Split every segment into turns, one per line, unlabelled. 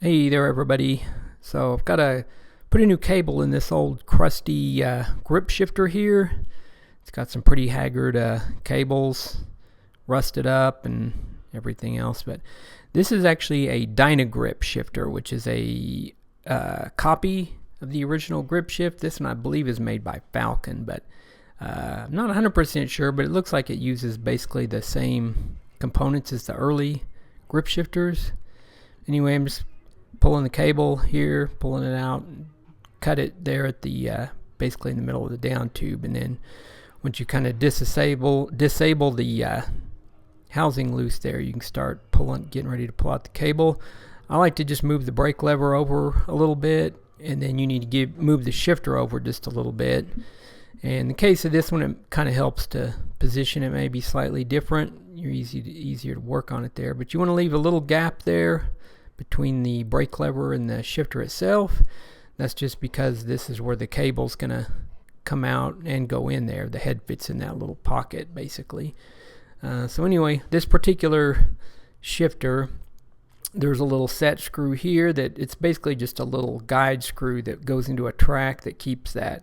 Hey there, everybody. So I've got to put a new cable in this old crusty grip shifter here. It's got some pretty haggard cables, rusted up and everything else. But this is actually a Dyna Grip shifter, which is a copy of the original grip shift. This one I believe is made by Falcon, but I'm not 100% sure, but it looks like it uses basically the same components as the early grip shifters. Anyway, I'm just pulling the cable here, pulling it out, cut it there at the basically in the middle of the down tube, and then once you kind of disable the housing loose there, you can start getting ready to pull out the cable. I like to just move the brake lever over a little bit, and then you need to move the shifter over just a little bit. And in the case of this one, it kind of helps to position it maybe slightly different. You're easier to work on it there, but you want to leave a little gap there between the brake lever and the shifter itself. That's just because this is where the cable's gonna come out and go in there. The head fits in that little pocket basically. So anyway, this particular shifter, there's a little set screw here that it's basically just a little guide screw that goes into a track that keeps the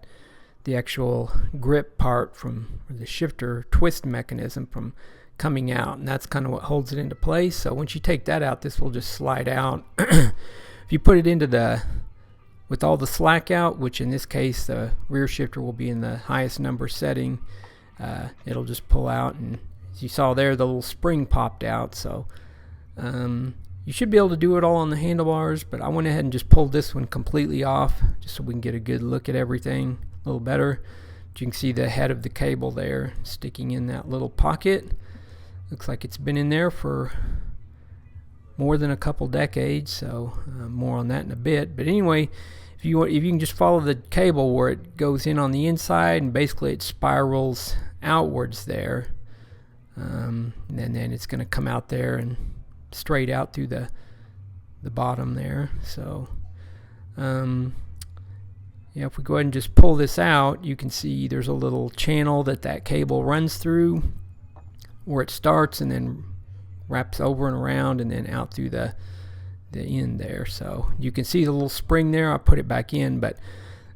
actual grip part from the shifter twist mechanism from coming out, and that's kind of what holds it into place. So once you take that out, this will just slide out. If you put it into with all the slack out, which in this case the rear shifter will be in the highest number setting, it'll just pull out, and as you saw there, the little spring popped out. So you should be able to do it all on the handlebars, but I went ahead and just pulled this one completely off just so we can get a good look at everything a little better. But you can see the head of the cable there sticking in that little pocket. Looks like it's been in there for more than a couple decades, so more on that in a bit. But anyway, if you can just follow the cable where it goes in on the inside, and basically it spirals outwards there, and then it's going to come out there and straight out through the bottom there. So yeah, if we go ahead and just pull this out, you can see there's a little channel that cable runs through, where it starts and then wraps over and around and then out through the end there. So you can see the little spring there. I put it back in, but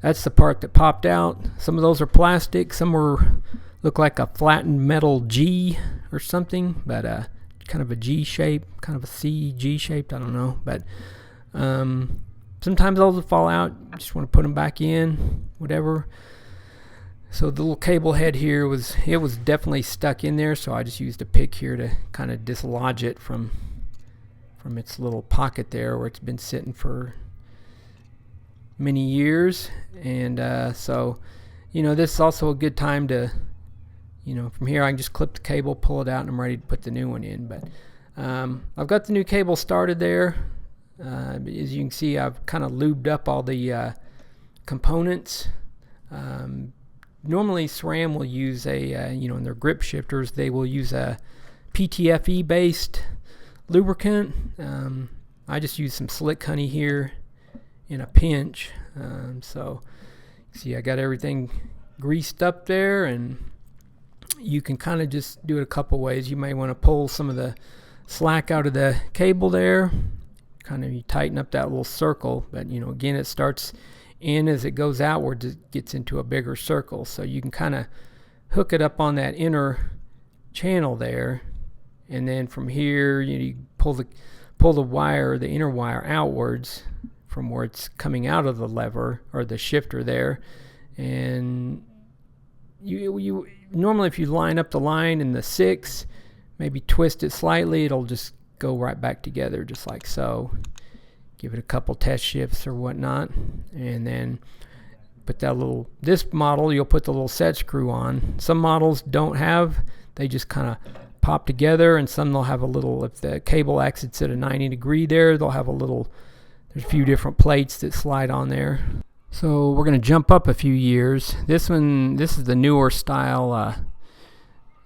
that's the part that popped out. Some of those are plastic, some look like a flattened metal G or something, but kind of a G shape, kind of a C G shaped, I don't know. But sometimes those will fall out. You just want to put them back in, whatever. So the little cable head here was definitely stuck in there, so I just used a pick here to kind of dislodge it from its little pocket there where it's been sitting for many years. And so this is also a good time to from here I can just clip the cable, pull it out, and I'm ready to put the new one in. But I've got the new cable started there. As you can see, I've kind of lubed up all the components. Normally SRAM will use in their grip shifters, they will use a PTFE based lubricant. I just use some Slick Honey here in a pinch. So see, I got everything greased up there, and you can kind of just do it a couple ways. You may want to pull some of the slack out of the cable there, kind of you tighten up that little circle, but again, it starts in as it goes outwards, it gets into a bigger circle. So you can kind of hook it up on that inner channel there, and then from here you pull the wire, the inner wire, outwards from where it's coming out of the lever or the shifter there. And you normally, if you line up the line in the 6, maybe twist it slightly, it'll just go right back together just like so. Give it a couple test shifts or whatnot, and then put this model, you'll put the little set screw on. Some models don't have, they just kind of pop together, and some they'll have a little, if the cable exits at a 90 degree there, they'll have there's a few different plates that slide on there. So we're going to jump up a few years. This is the newer style.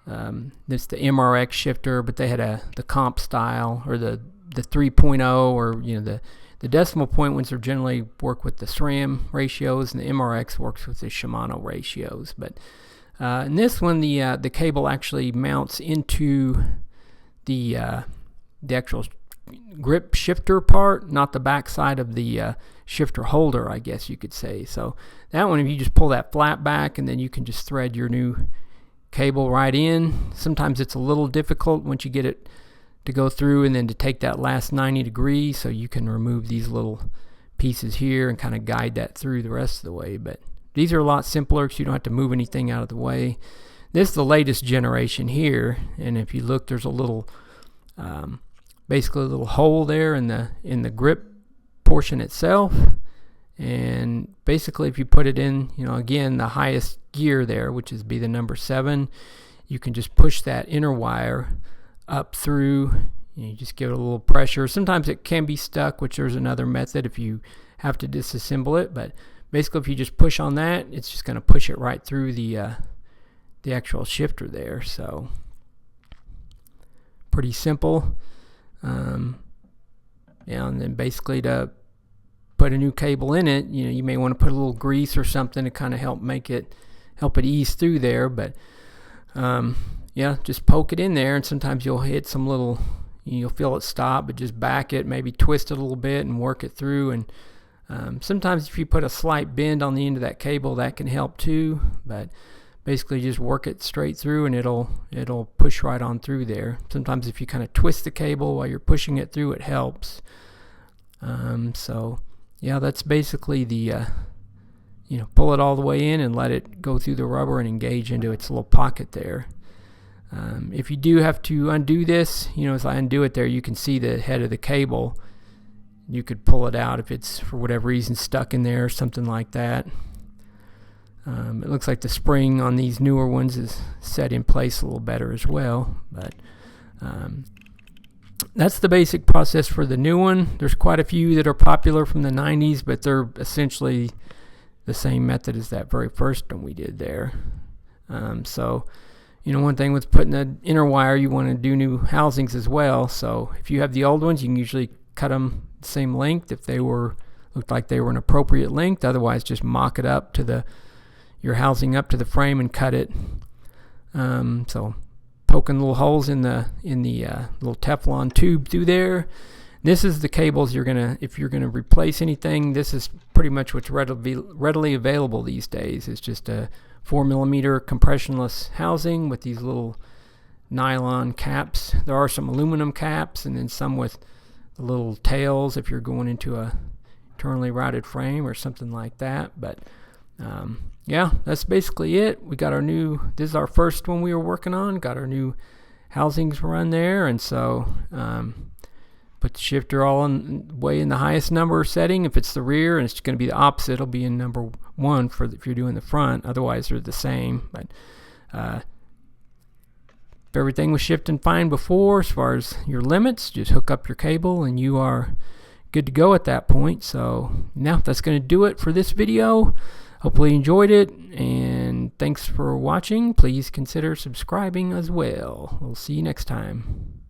It's the MRX shifter, but they had the comp style, or the 3.0, or the decimal point ones are generally work with the SRAM ratios, and the MRX works with the Shimano ratios. But in this one, the cable actually mounts into the actual grip shifter part, not the back side of the shifter holder, I guess you could say. So that one, if you just pull that flap back, and then you can just thread your new cable right in. Sometimes it's a little difficult once you get it to go through and then to take that last 90 degrees, so you can remove these little pieces here and kind of guide that through the rest of the way. But these are a lot simpler because you don't have to move anything out of the way. This is the latest generation here, and if you look, there's a little basically a little hole there in the grip portion itself, and basically if you put it in, again, the highest gear there, which is be the number 7, you can just push that inner wire up through. You just give it a little pressure. Sometimes it can be stuck, which there's another method if you have to disassemble it, but basically if you just push on that, it's just going to push it right through the actual shifter there. So pretty simple. And then basically to put a new cable in it, you may want to put a little grease or something to kind of help it ease through there. But yeah, just poke it in there, and sometimes you'll hit some little, you'll feel it stop, but just back it, maybe twist it a little bit and work it through. And sometimes if you put a slight bend on the end of that cable, that can help too. But basically just work it straight through, and it'll push right on through there. Sometimes if you kind of twist the cable while you're pushing it through, it helps. So yeah, that's basically the pull it all the way in and let it go through the rubber and engage into its little pocket there. If you do have to undo this, as I undo it there, you can see the head of the cable. You could pull it out if it's for whatever reason stuck in there or something like that. It looks like the spring on these newer ones is set in place a little better as well. But that's the basic process for the new one. There's quite a few that are popular from the 90s, but they're essentially the same method as that very first one we did there. So one thing with putting the inner wire, you want to do new housings as well. So if you have the old ones, you can usually cut them the same length if they looked like they were an appropriate length. Otherwise, just mock it up to your housing up to the frame and cut it. So poking little holes in the little Teflon tube through there. This is the cables if you're gonna replace anything. This is pretty much what's readily available these days. It's just a 4mm compressionless housing with these little nylon caps. There are some aluminum caps, and then some with the little tails if you're going into a internally routed frame or something like that. But yeah, that's basically it. We got this is our first one we were working on. Got our new housings run there, and so put the shifter all way in the highest number setting if it's the rear, and it's going to be the opposite. It'll be in number 1 if you're doing the front. Otherwise, they're the same. But if everything was shifting fine before, as far as your limits, just hook up your cable and you are good to go at that point. So now that's going to do it for this video. Hopefully you enjoyed it, and thanks for watching. Please consider subscribing as well. We'll see you next time.